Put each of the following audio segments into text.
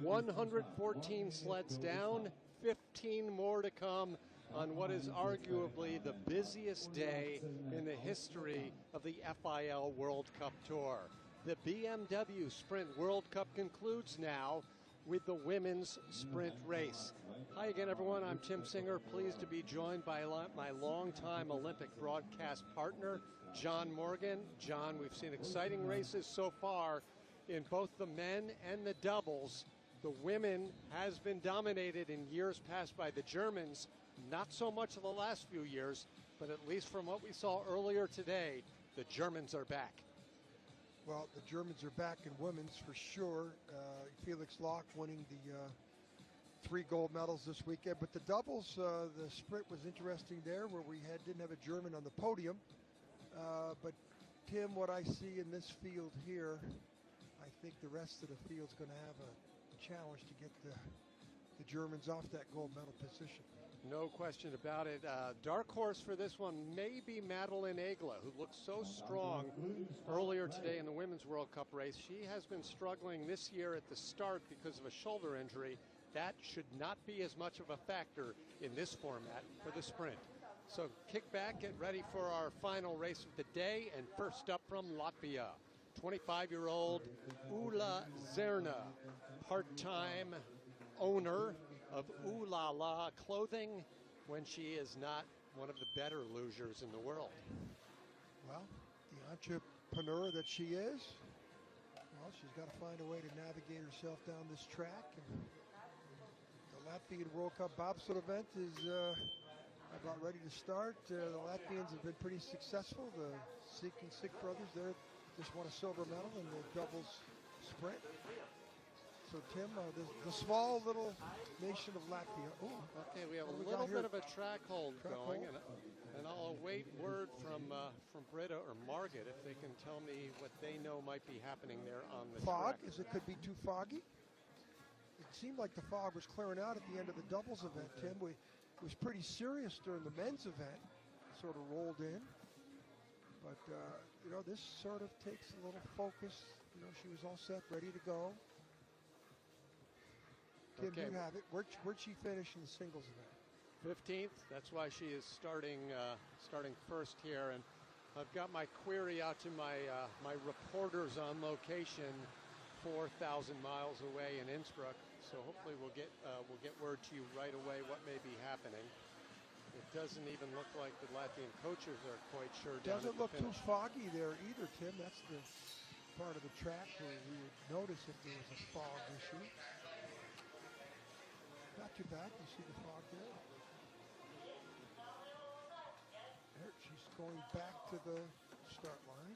114 sleds down, 15 more to come on what is arguably the busiest day in the history of the FIL World Cup Tour. The BMW Sprint World Cup concludes now with the women's sprint race. Hi again, everyone. I'm Tim Singer, pleased to be joined by my longtime Olympic broadcast partner, John Morgan. John, we've seen exciting races so far in both the men and the doubles. The women has been dominated in years past by the Germans, not so much of the last few years, but at least from what we saw earlier today, the Germans are back. Well, the Germans are back in women's for sure. Felix Locke winning the 3 gold medals this weekend. But the doubles, the sprint was interesting there where we didn't have a German on the podium. But Tim, what I see in this field here, I think the rest of the field's going to have a challenge to get the Germans off that gold medal position. No question about it. Dark horse for this one may be Madeline Egla, who looked so strong earlier today in the Women's World Cup race. She has been struggling this year at the start because of a shoulder injury. That should not be as much of a factor in this format for the sprint. So kick back, get ready for our final race of the day, and first up from Latvia, 25-year-old Oola Zarna, part-time owner of Oola clothing when she is not one of the better lugers in the world. Well, the entrepreneur that she is, well, she's got to find a way to navigate herself down this track. And the Latvian World Cup bobsled event is about ready to start. The Latvians have been pretty successful. The Sik brothers, they just won a silver medal in the doubles sprint. So, Tim, the small little nation of Latvia. Ooh, okay, we have a little bit of a track hold going, and I'll await word from Britta or Margit if they can tell me what they know might be happening there on the fog, track. As it could be too foggy. It seemed like the fog was clearing out at the end of the doubles event, Tim. It was pretty serious during the men's event, sort of rolled in. But, this sort of takes a little focus. She was all set, ready to go. Tim, okay. You have it. Where'd she finish in the singles event? 15th. That's why she is starting first here. And I've got my query out to my my reporters on location, 4,000 miles away in Innsbruck. So hopefully we'll get word to you right away what may be happening. It doesn't even look like the Latvian coaches are quite sure. Doesn't look too foggy there either, Tim. That's the part of the track where we would notice if there was a fog issue. Not too bad. You see the fog there. There, she's going back to the start line.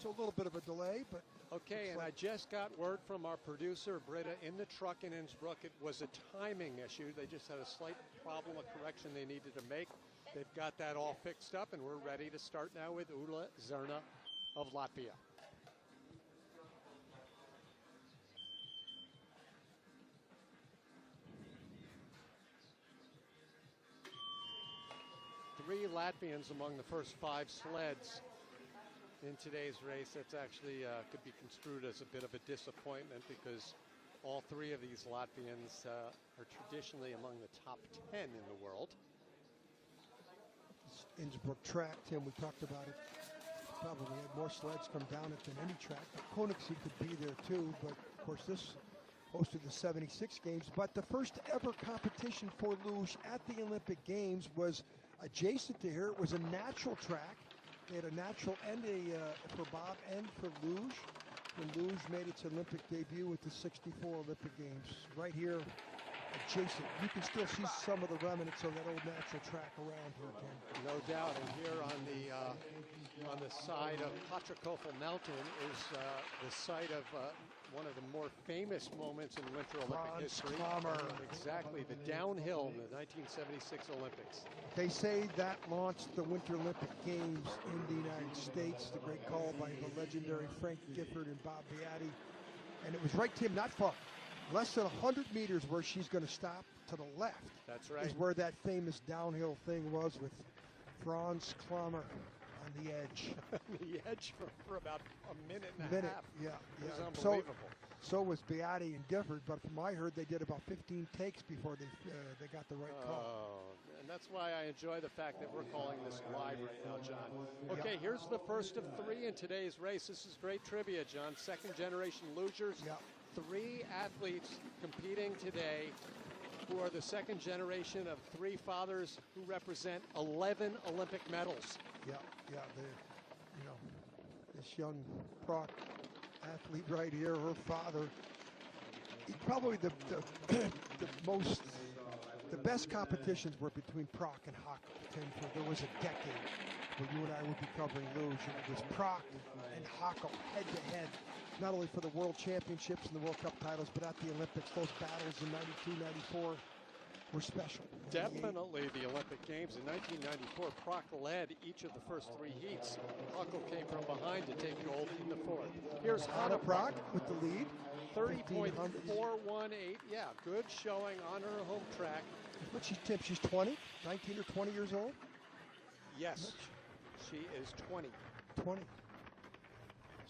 So a little bit of a delay, but okay. And I just got word from our producer Britta in the truck in Innsbruck. It was a timing issue. They just had a slight problem, a correction they needed to make. They've got that all fixed up, and we're ready to start now with Oola Zarna of Latvia. Three Latvians among the first 5 sleds in today's race. That's actually could be construed as a bit of a disappointment because all 3 of these Latvians are traditionally among the top 10 in the world. This Innsbruck track, Tim, we talked about it. Probably had more sleds come down it than any track. Koenigsee could be there too, but of course this hosted the 76 games. But the first ever competition for luge at the Olympic Games was adjacent to here. It was a natural track. They had a natural end for bob and for luge. And luge made its Olympic debut at the 64 Olympic Games. Right here, adjacent. You can still see some of the remnants of that old natural track around here, Ken. No doubt. And here on the side of Patrickhoffel Mountain is the site of one of the more famous moments in Winter Olympic history. Exactly, the downhill in the 1976 Olympics. They say that launched the Winter Olympic Games in the United States. The great call by the legendary Frank Gifford and Bob Beatty. And it was right, Tim, not far. Less than 100 meters where she's going to stop to the left. That's right. Is where that famous downhill thing was with Franz Klammer on the edge. The edge for about a minute and a half. Yeah. It was unbelievable. So was Beati and Gifford, but from what I heard, they did about 15 takes before they got the right call. Oh, and that's why I enjoy the fact that we're calling this live right now, John. Okay, here's the first of 3 in today's race. This is great trivia, John. Second generation lugers. Yeah. 3 athletes competing today who are the second generation of 3 fathers who represent 11 Olympic medals. Yeah. This young Proc athlete right here, her father, he probably the best competitions were between Proc and Haco. There was a decade where you and I would be covering Luge, and it was Proc and Haco head to head, not only for the World Championships and the World Cup titles, but at the Olympics. Those battles in 92, 94 were special. Definitely the Olympic Games. In 1994, Proc led each of the first 3 heats. Haco came from behind to take gold in the 4th. Here's Hannah Proc with the lead. 30.418. Yeah, good showing on her home track. What she's 20, 19 or 20 years old? Yes, she is 20. 20.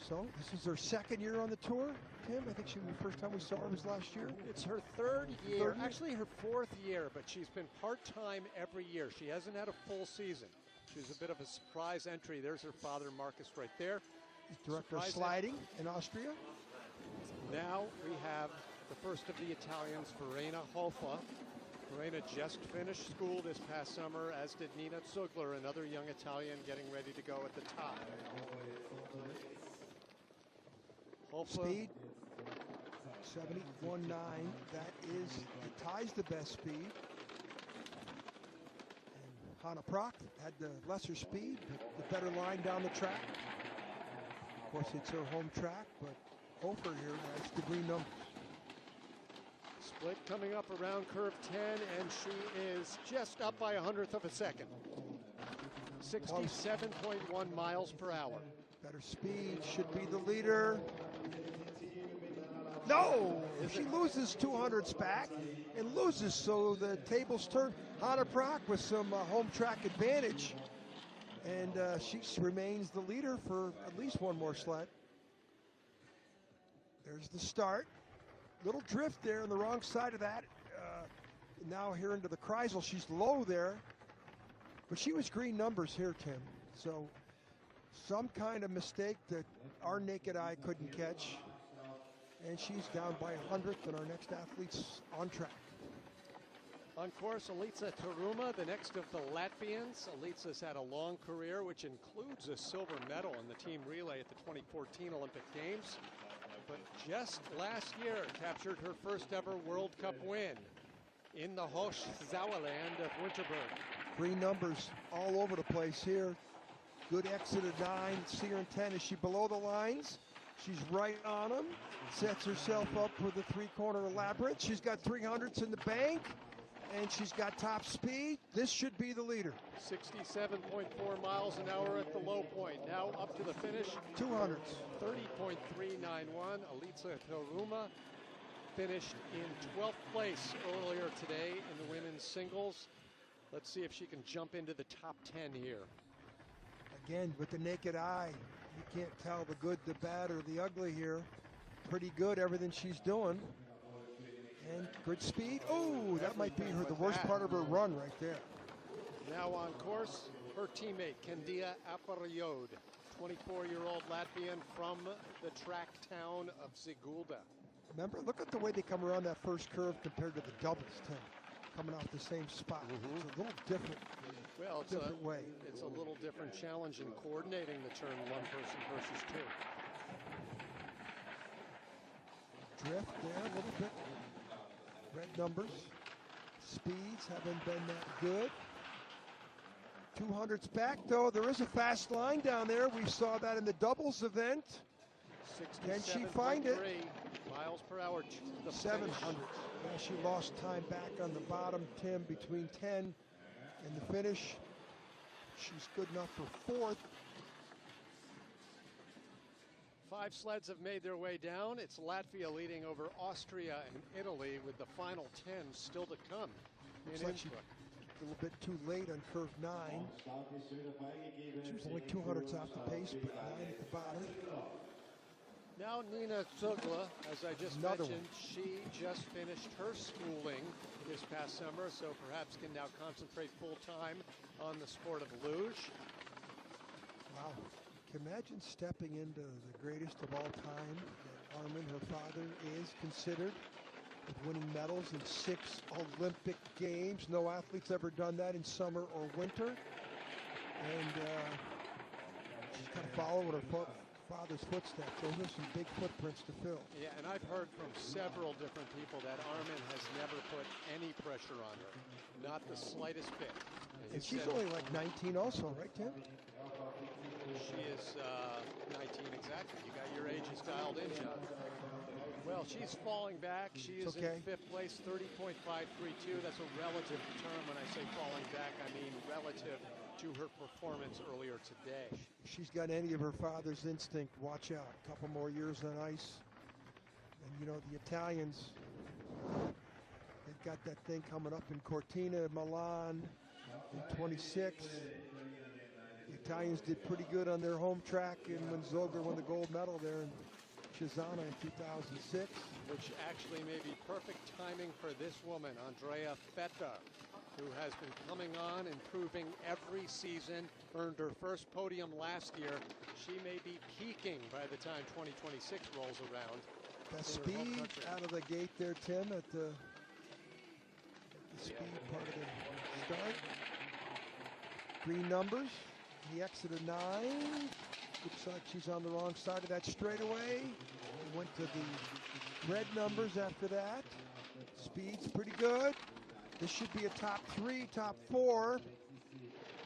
So this is her second year on the tour, Tim. I think the first time we saw her was last year. It's her 3rd year, actually her 4th year, but she's been part-time every year. She hasn't had a full season. She was a bit of a surprise entry. There's her father, Marcus, right there. He's director of sliding in Austria. Now we have the first of the Italians, Verena Hoffa. Verena just finished school this past summer, as did Nina Zugler, another young Italian getting ready to go at the top. Hoffa. Speed, 71.9. That ties the best speed. And Hannah Proc had the lesser speed, but the better line down the track. Of course, it's her home track, but Hofer here has the green numbers. Split coming up around curve 10, and she is just up by 1/100 of a second. 67.1 miles per hour. Better speed, should be the leader. No! She loses 200s back and loses, so the tables turn. Hannah Proc with some home track advantage, and she remains the leader for at least one more sled. There's the start. Little drift there on the wrong side of that. Now here into the Kreisel, she's low there, but she was green numbers here, Tim. So some kind of mistake that our naked eye couldn't catch. And she's down by 100th, and our next athlete's on track. On course, Alisa Taruma, the next of the Latvians. Alisa's had a long career, which includes a silver medal in the team relay at the 2014 Olympic Games. But just last year, captured her first ever World Cup win in the Hochsauerland of Winterberg. Green numbers all over the place here. Good exit at 9. See her in 10. Is she below the lines? She's right on them. Sets herself up for the 3-corner labyrinth. She's got 300s in the bank, and she's got top speed. This should be the leader. 67.4 miles an hour at the low point. Now up to the finish. 200s. 30.391. Alisa Taruma finished in 12th place earlier today in the women's singles. Let's see if she can jump into the top 10 here. Again, with the naked eye, you can't tell the good, the bad, or the ugly here. Pretty good, everything she's doing. And good speed. Oh, that might be the worst part of her run right there. Now on course, her teammate, Candia Aparriod, 24-year-old Latvian from the track town of Sigulda. Remember, look at the way they come around that first curve compared to the doubles, Tim. Coming off the same spot. It's a little different. Well, it's different way. It's a little different challenge in coordinating the turn one person versus two. Drift there a little bit. Red numbers. Speeds haven't been that good. 200s back, though. There is a fast line down there. We saw that in the doubles event. Can she find it? Miles per hour. 700. Yeah, she lost time back on the bottom, Tim, between 10 and the finish. She's good enough for 4th. 5 sleds have made their way down. It's Latvia leading over Austria and Italy, with the final 10 still to come in Innsbruck. A little bit too late on curve 9. She was only 200s off the pace, but 9 at the bottom. Now Nina Zugla, as I just Another mentioned, she just finished her schooling this past summer, so perhaps can now concentrate full-time on the sport of luge. Wow. Can you imagine stepping into the greatest of all time? Armin, her father, is considered, with winning medals in 6 Olympic Games. No athlete's ever done that in summer or winter. And she's kind of following her father's footsteps. Those are some big footprints to fill. Yeah, and I've heard from several different people that Armin has never put any pressure on her. Not the slightest bit. And she's only like 19 also, right, Tim? She is 19 exactly. You got your ages dialed in, John. Well, she's falling back. She is in 5th place, 30.532. That's a relative term. When I say falling back, I mean relative to her performance earlier today. If she's got any of her father's instinct, watch out. A couple more years on ice. And, you know, the Italians, they've got that thing coming up in Cortina, Milan in 26. The Italians did pretty good on their home track, and when Zogler won the gold medal there in Zarna in 2006. Which actually may be perfect timing for this woman, Andrea Feta, who has been coming on, improving every season, earned her first podium last year. She may be peaking by the time 2026 rolls around. That speed out of the gate there, Tim, at the speed part of the start. Green numbers, the exit of 9. Looks like she's on the wrong side of that straightaway. Went to the red numbers after that. Speed's pretty good. This should be a top 3, top 4.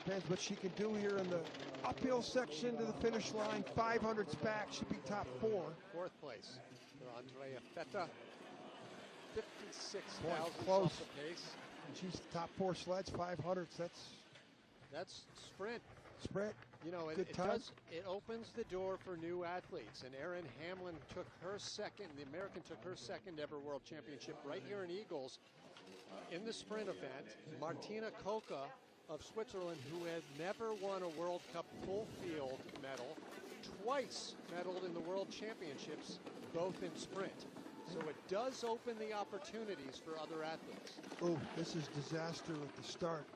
Depends what she can do here in the uphill section to the finish line. 500s back, should be top 4. 4th place for Andrea Feta. 56 thousandths close. off the pace. And she's top 4 sleds, 500s. That's sprint. Sprint. You know, it opens the door for new athletes. And Erin Hamlin took her second, the American took her second ever world championship right here in Eagles in the sprint event. Martina Koka of Switzerland, who had never won a World Cup full field medal, twice medaled in the World Championships, both in sprint. So it does open the opportunities for other athletes. Oh, this is disaster at the start.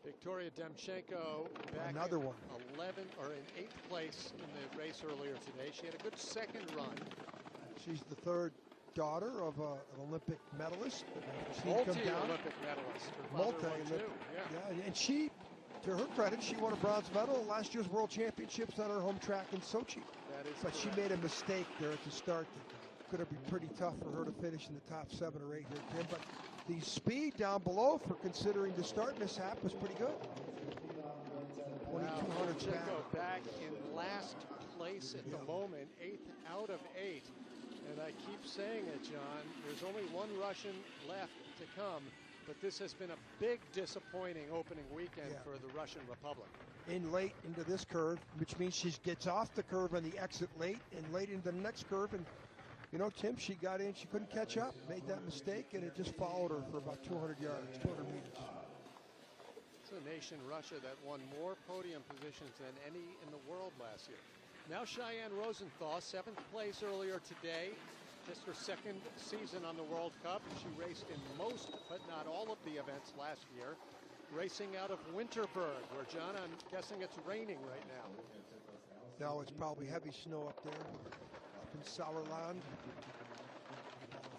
Victoria Demchenko back Another one. 11 or in 8th place in the race earlier today. She had a good second run. She's the 3rd daughter of an Olympic medalist. Multi-Olympic medalist. Multi-Olympic. Yeah, and she, to her credit, she won a bronze medal at last year's World Championships on her home track in Sochi. That is but correct. She made a mistake there at the start that could have been pretty tough for her to finish in the top 7 or 8 here, Tim. But the speed down below, for considering the start mishap, was pretty good. 2,200 back in last place at the moment, 8th out of 8. And I keep saying it, John, there's only one Russian left to come, but this has been a big disappointing opening weekend for the Russian Republic. In late into this curve, which means she gets off the curve on the exit late and late into the next curve. And you know, Tim, she got in, she couldn't catch up, made that mistake, and it just followed her for about 200 yards, 200 meters. It's a nation, Russia, that won more podium positions than any in the world last year. Now Cheyenne Rosenthal, 7th place earlier today, just her second season on the World Cup. She raced in most, but not all of the events last year. Racing out of Winterberg, where, John, I'm guessing it's raining right now. No, it's probably heavy snow up there. In Sauerland.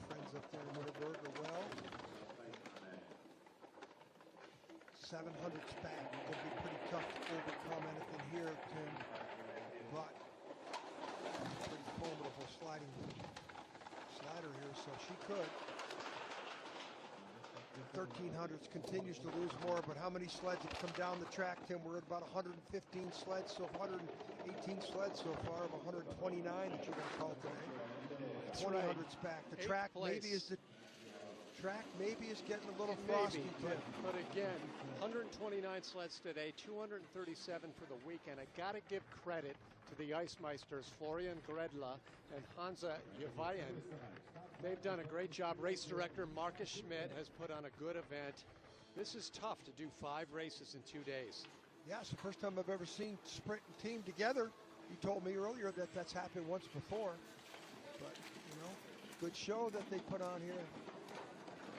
Friends up there in Winterberg are well. 700s back. It'll be pretty tough to overcome anything here, Tim. But pretty formidable slider here, so she could. The 1300s continues to lose more, but how many sleds have come down the track, Tim? We're at about 115 sleds, so 118 sleds so far of 129 that you're going to call today. 200s back. The track maybe is getting a little frosty, Tim. But again, 129 sleds today, 237 for the weekend. I got to give credit to the Ice Meisters, Florian Gredla and Hansa Yavayan. They've done a great job. Race director Marcus Schmidt has put on a good event. This is tough to do 5 races in 2 days. Yeah, it's the first time I've ever seen sprint and team together You told me earlier that that's happened once before, but good show that they put on here.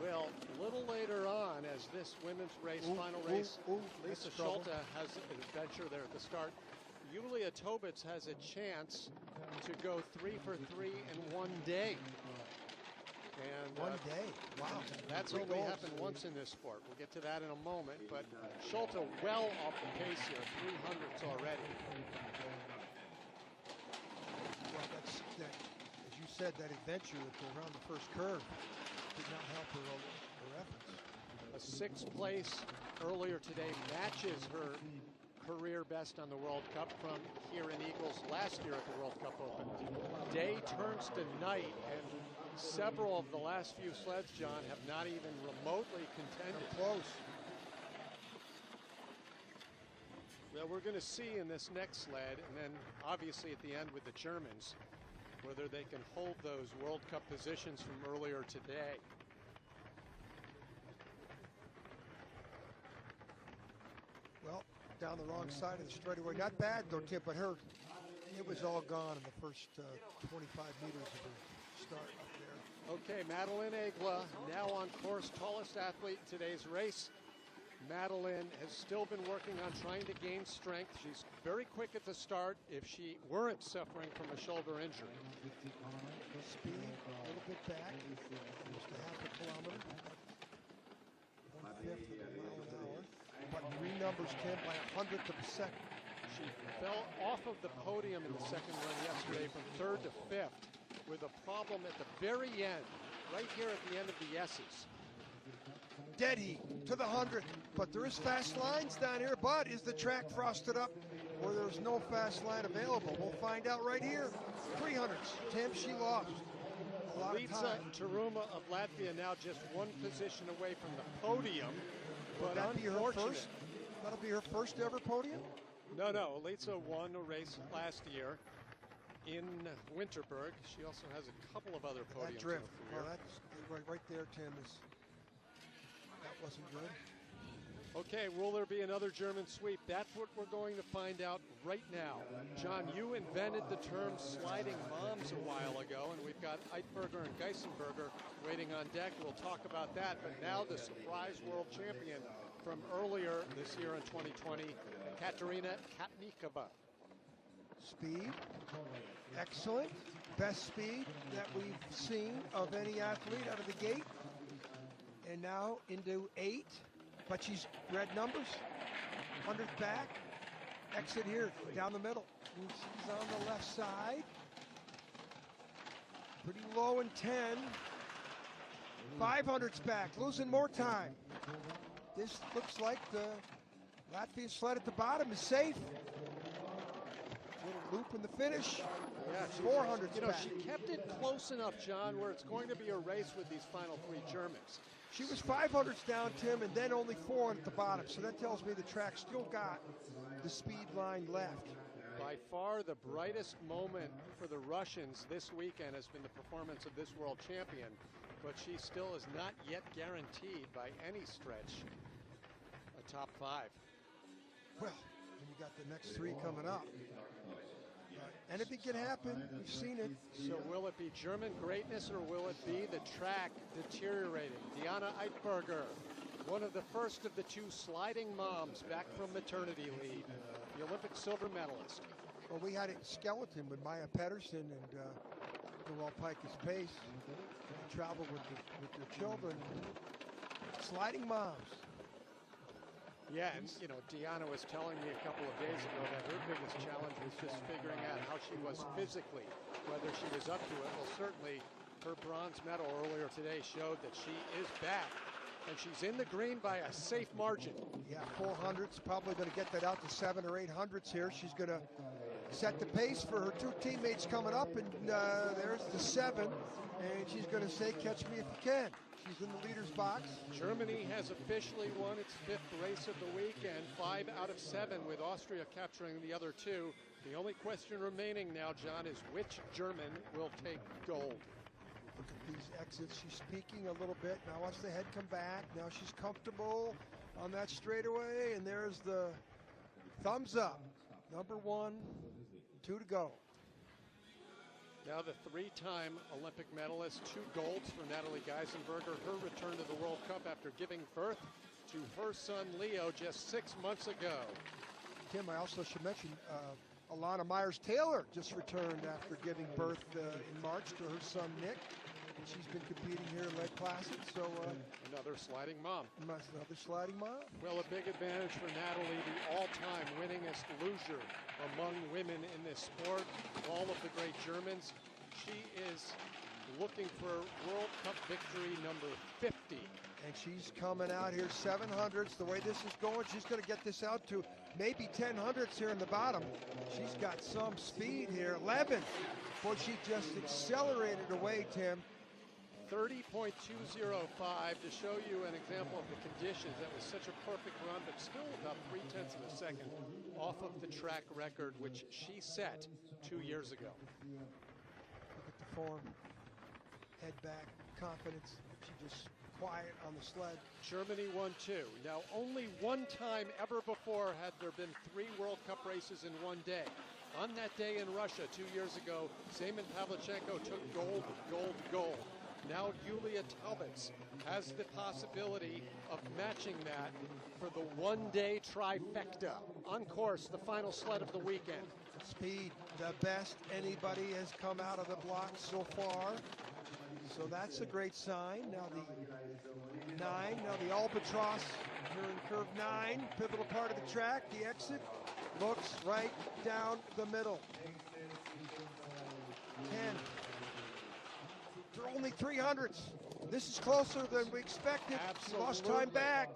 Well, a little later on, as this women's race, final race, Lisa Schulte has an adventure there at the start. Julia Tobitz has a chance to go 3 for 3 in one day. And one day, wow. That's only happened once in this sport. We'll get to that in a moment, but Schulte well off the pace here, 300s already. Well, as you said, that adventure around the first curve did not help her efforts. A 6th place earlier today matches her career best on the World Cup from here in Eagles last year at the World Cup Open. Day turns to night, and several of the last few sleds, John, have not even remotely contended. They're close. Well, we're going to see in this next sled, and then obviously at the end with the Germans, whether they can hold those World Cup positions from earlier today. Well, down the wrong side of the straightaway. Not bad though, Tim, but it was all gone in the first 25 meters of her start up there. Okay, Madeline Egla now on course, tallest athlete in today's race. Madeline has still been working on trying to gain strength. She's very quick at the start if she weren't suffering from a shoulder injury. Speed, a little bit back, just a half a kilometer, 1/5 of a mile an hour, but renumbers Tim by 100th of a second. She fell off of the podium in the second run yesterday from 3rd to 5th with a problem at the very end, right here at the end of the S's. Dead heat to the 100th, but there is fast lines down here. But is the track frosted up or there's no fast line available? We'll find out right here. 300s. Tim, she lost a lot of Alisa time. Taruma of Latvia now just one position away from the podium. But that'll be her first. That'll be her first ever podium. No. Alisa won a race last year in Winterberg. She also has a couple of other podiums. That drift. in her career. Well, that's right there, Tim. That wasn't good. Okay, will there be another German sweep? That's what we're going to find out right now. John, you invented the term sliding moms a while ago, and we've got Eichberger and Geisenberger waiting on deck. We'll talk about that, but now the surprise world champion from earlier this year in 2020, Katarina Kapnikova. Speed, excellent. Best speed that we've seen of any athlete out of the gate. And now into 8, but she's red numbers, 100 back, exit here, down the middle. And she's on the left side, pretty low in 10, 500's back, losing more time. This looks like the Latvian sled at the bottom is safe. Little loop in the finish. Yeah, 400's back. She kept it close enough, John, where it's going to be a race with these final 3 Germans. She was 500s down, Tim, and then only 400 at the bottom. So that tells me the track still got the speed line left. By far the brightest moment for the Russians this weekend has been the performance of this world champion, but she still is not yet guaranteed by any stretch a top 5. Well, and you got the next 3 coming up. Anything can happen. We've seen it. So will it be German greatness or will it be the track deteriorating? Diana Eichberger, one of the first of the 2 sliding moms back from maternity leave, the Olympic silver medalist. Well, we had a skeleton with Maya Pedersen and Noel Picus Pace. They traveled with their children. Sliding moms. Yeah, and Diana was telling me a couple of days ago that her biggest challenge was just figuring out how she was physically, whether she was up to it. Well, certainly her bronze medal earlier today showed that she is back, and she's in the green by a safe margin. Yeah, 400's probably going to get that out to 700 or 800's here. She's going to set the pace for her 2 teammates coming up, and there's the 7, and she's going to say, catch me if you can. She's in the leader's box. Germany has officially won its 5th race of the weekend, 5 out of 7, with Austria capturing the other 2. The only question remaining now, John, is which German will take gold? Look at these exits. She's peaking a little bit. Now watch the head come back. Now she's comfortable on that straightaway, and there's the thumbs up. Number 1, 2 to go. Now the 3-time Olympic medalist, 2 golds for Natalie Geisenberger, her return to the World Cup after giving birth to her son Leo just 6 months ago. Tim, I also should mention Alana Myers-Taylor just returned after giving birth in March to her son Nick. And she's been competing here in Lake Placid, so another sliding mom. Another sliding mom. Well, a big advantage for Natalie, the all-time winningest luger among women in this sport. All of the great Germans. She is looking for World Cup victory number 50. And she's coming out here 700s. The way this is going, she's going to get this out to maybe 1000s here in the bottom. She's got some speed here. 11. Boy, she just accelerated away, Tim. 30.205 to show you an example of the conditions. That was such a perfect run, but still about 0.3 of a second off of the track record, which she set 2 years ago. Look at the form. Head back, confidence. She just quiet on the sled. Germany won 2. Now, only one time ever before had there been 3 World Cup races in one day. On that day in Russia 2 years ago, Semen Pavlichenko took gold, gold, gold. Now Yulia Taubitz has the possibility of matching that for the one-day trifecta. On course, the final sled of the weekend. Speed, the best anybody has come out of the blocks so far. So that's a great sign. Now the 9, now the Albatross here in curve 9, pivotal part of the track. The exit looks right down the middle. 10. They're only 300s. This is closer than we expected. Absolutely. She lost time back.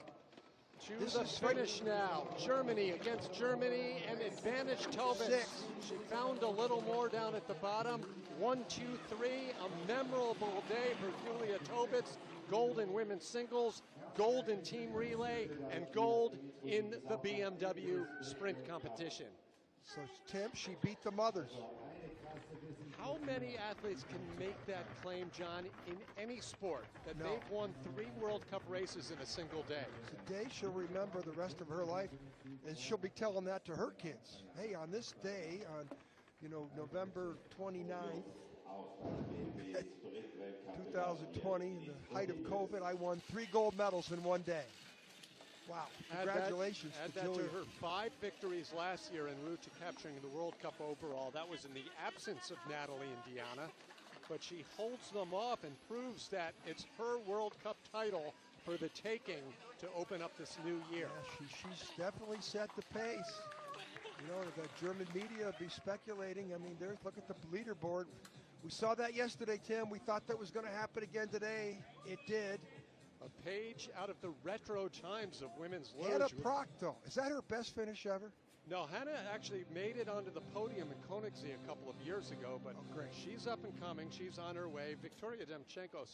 To the finish now. Germany against Germany, and advantage Taubitz. 6. She found a little more down at the bottom. 1, 2, 3. A memorable day for Yulia Taubitz. Gold in women's singles, gold in team relay, and gold in the BMW sprint competition. So Tim, she beat the mothers. How many athletes can make that claim, John, in any sport, that they've won 3 World Cup races in a single day? Today she'll remember the rest of her life, and she'll be telling that to her kids. Hey, on this day, on November 29th, 2020, in the height of COVID, I won 3 gold medals in one day. Wow, congratulations add to that Julia. to her 5 victories last year en route to capturing the World Cup overall. That was in the absence of Natalie and Diana, but she holds them off and proves that it's her World Cup title for the taking to open up this new year. Yeah, she's definitely set the pace. The German media will be speculating. I mean, look at the leaderboard. We saw that yesterday, Tim. We thought that was going to happen again today. It did. A page out of the retro times of women's luge. Hannah Proctor. Is that her best finish ever? No, Hannah actually made it onto the podium in Koenigsee a couple of years ago, but she's up and coming. She's on her way. Victoria Demchenko